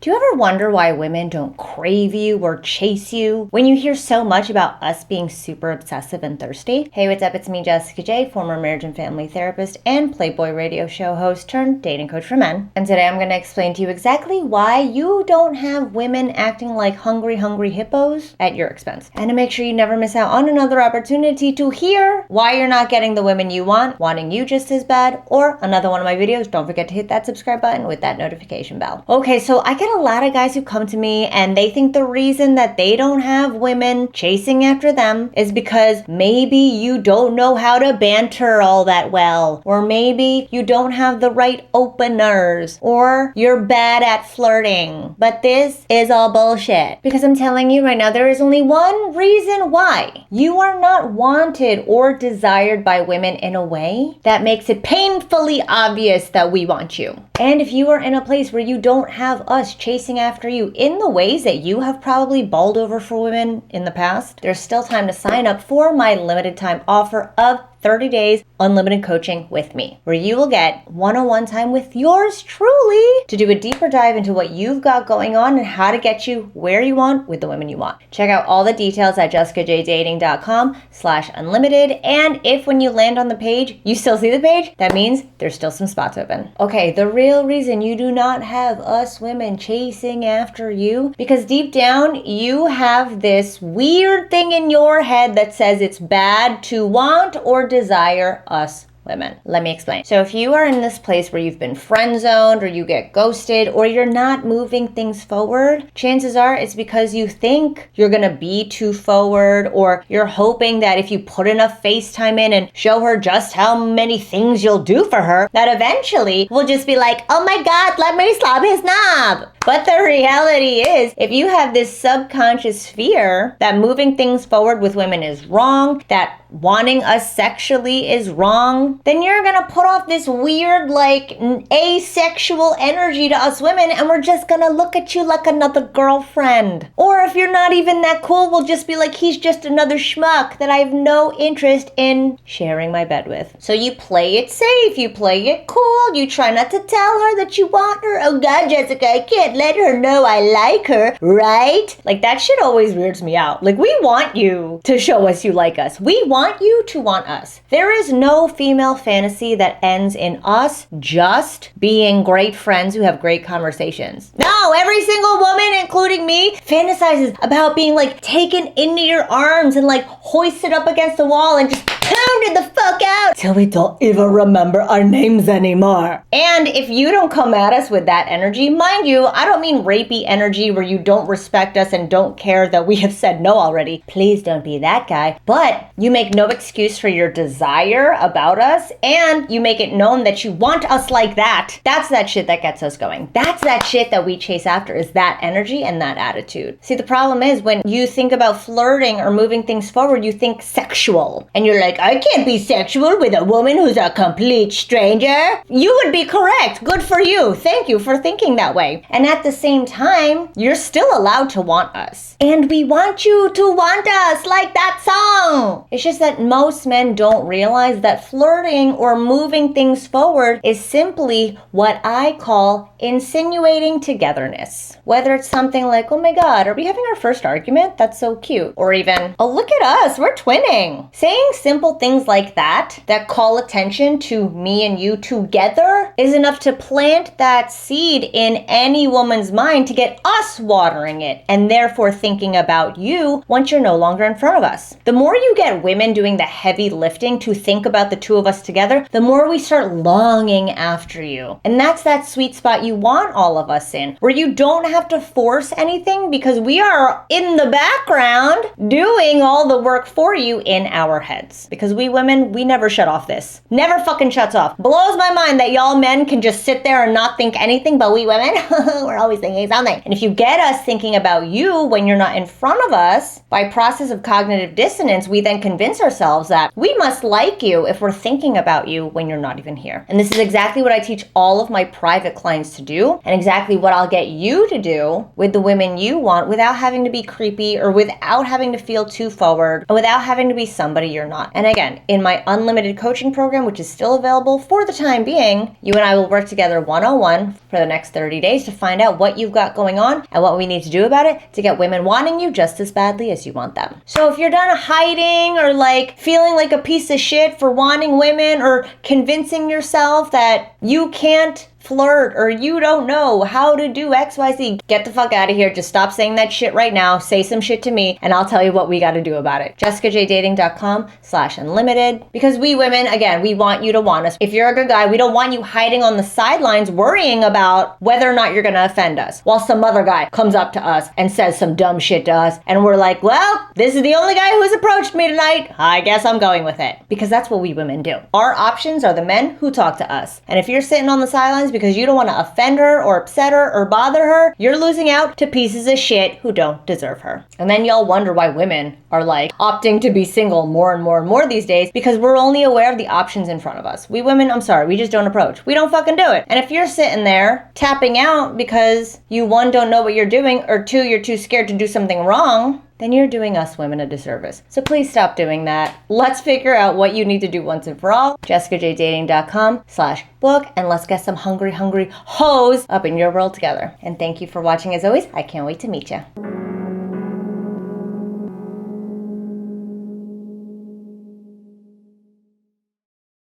Do you ever wonder why women don't crave you or chase you when you hear so much about us being super obsessive and thirsty? Hey, what's up? It's me, Jessica J, former marriage and family therapist and Playboy radio show host turned dating coach for men. And today I'm going to explain to you exactly why you don't have women acting like hungry hippos at your expense. And to make sure you never miss out on another opportunity to hear why you're not getting the women you want, wanting you just as bad, or another one of my videos, don't forget to hit that subscribe button with that notification bell. Okay, so I get a lot of guys who come to me and they think the reason that they don't have women chasing after them is because maybe you don't know how to banter all that well, or maybe you don't have the right openers, or you're bad at flirting. But this is all bullshit, because I'm telling you right now, there is only one reason why you are not wanted or desired by women in a way that makes it painfully obvious that we want you. And if you are in a place where you don't have us chasing after you in the ways that you have probably balled over for women in the past, there's still time to sign up for my limited time offer of 30 days unlimited coaching with me, where you will get one-on-one time with yours truly to do a deeper dive into what you've got going on and how to get you where you want with the women you want. Check out all the details at jessicajdating.com/unlimited. And if when you land on the page, you still see the page, that means there's still some spots open. Okay, the real reason you do not have us women chasing after you, because deep down, you have this weird thing in your head that says it's bad to want or desire us women. Let me explain. So if you are in this place where you've been friend zoned, or you get ghosted, or you're not moving things forward, chances are it's because you think you're gonna be too forward, or you're hoping that if you put enough FaceTime in and show her just how many things you'll do for her, that eventually we'll just be like, oh my God, let me slap his knob. But the reality is, if you have this subconscious fear that moving things forward with women is wrong, that wanting us sexually is wrong, then you're gonna put off this weird, like, asexual energy to us women, and we're just gonna look at you like another girlfriend. Or if you're not even that cool, we'll just be like, he's just another schmuck that I have no interest in sharing my bed with. So you play it safe, you play it cool, you try not to tell her that you want her. Oh God, Jessica, I can't let her know I like her, right? Like, that shit always weirds me out. Like, we want you to show us you like us. We want you to want us. There is no female fantasy that ends in us just being great friends who have great conversations. No, every single woman, including me, fantasizes about being like taken into your arms and like hoisted up against the wall and just pounded the fuck out till we don't even remember our names anymore. And if you don't come at us with that energy, mind you, I don't mean rapey energy where you don't respect us and don't care that we have said no already. Please don't be that guy. But you make no excuse for your desire about us, and you make it known that you want us like that. That's that shit that gets us going. That's that shit that we chase after, is that energy and that attitude. See, the problem is when you think about flirting or moving things forward, you think sexual. And you're like, I can't be sexual with a woman who's a complete stranger. You would be correct. Good for you. Thank you for thinking that way. And at the same time, you're still allowed to want us. And we want you to want us like that song. It's just that most men don't realize that flirting or moving things forward is simply what I call insinuating togetherness. Whether it's something like, oh my God, are we having our first argument? That's so cute. Or even, oh, look at us, we're twinning. Saying simple things like that call attention to me and you together is enough to plant that seed in any woman's mind to get us watering it, and therefore thinking about you once you're no longer in front of us. The more you get women doing the heavy lifting to think about the two of us together, the more we start longing after you. And that's that sweet spot you want all of us in, where you don't have to force anything because we are in the background doing all the work for you in our heads. Because we women, we never shut off this. Never fucking shuts off. Blows my mind that y'all men can just sit there and not think anything, but we women, we're always thinking something. And if you get us thinking about you when you're not in front of us, by process of cognitive dissonance, we then convince ourselves that we must like you if we're thinking about you when you're not even here. And this is exactly what I teach all of my private clients to do, and exactly what I'll get you to do with the women you want without having to be creepy, or without having to feel too forward, or without having to be somebody you're not. And again, again, in my unlimited coaching program, which is still available for the time being, you and I will work together one-on-one for the next 30 days to find out what you've got going on and what we need to do about it to get women wanting you just as badly as you want them. So if you're done hiding or like feeling like a piece of shit for wanting women or convincing yourself that you can't flirt or you don't know how to do XYZ, get the fuck out of here. Just stop saying that shit right now. Say some shit to me and I'll tell you what we got to do about it. JessicaJDating.com/unlimited. Because we women, again, we want you to want us. If you're a good guy, we don't want you hiding on the sidelines worrying about whether or not you're going to offend us while some other guy comes up to us and says some dumb shit to us and we're like, well, this is the only guy who's approached me tonight. I guess I'm going with it. Because that's what we women do. Our options are the men who talk to us. And if you're sitting on the sidelines because you don't want to offend her or upset her or bother her, you're losing out to pieces of shit who don't deserve her. And then y'all wonder why women are like opting to be single more and more and more these days because we're only aware of the options in front of us. We women, I'm sorry, we just don't approach. We don't fucking do it. And if you're sitting there tapping out because you, one, don't know what you're doing, or two, you're too scared to do something wrong, then you're doing us women a disservice. So please stop doing that. Let's figure out what you need to do once and for all. JessicaJDating.com/book, and let's get some hungry hoes up in your world together. And thank you for watching as always. I can't wait to meet you.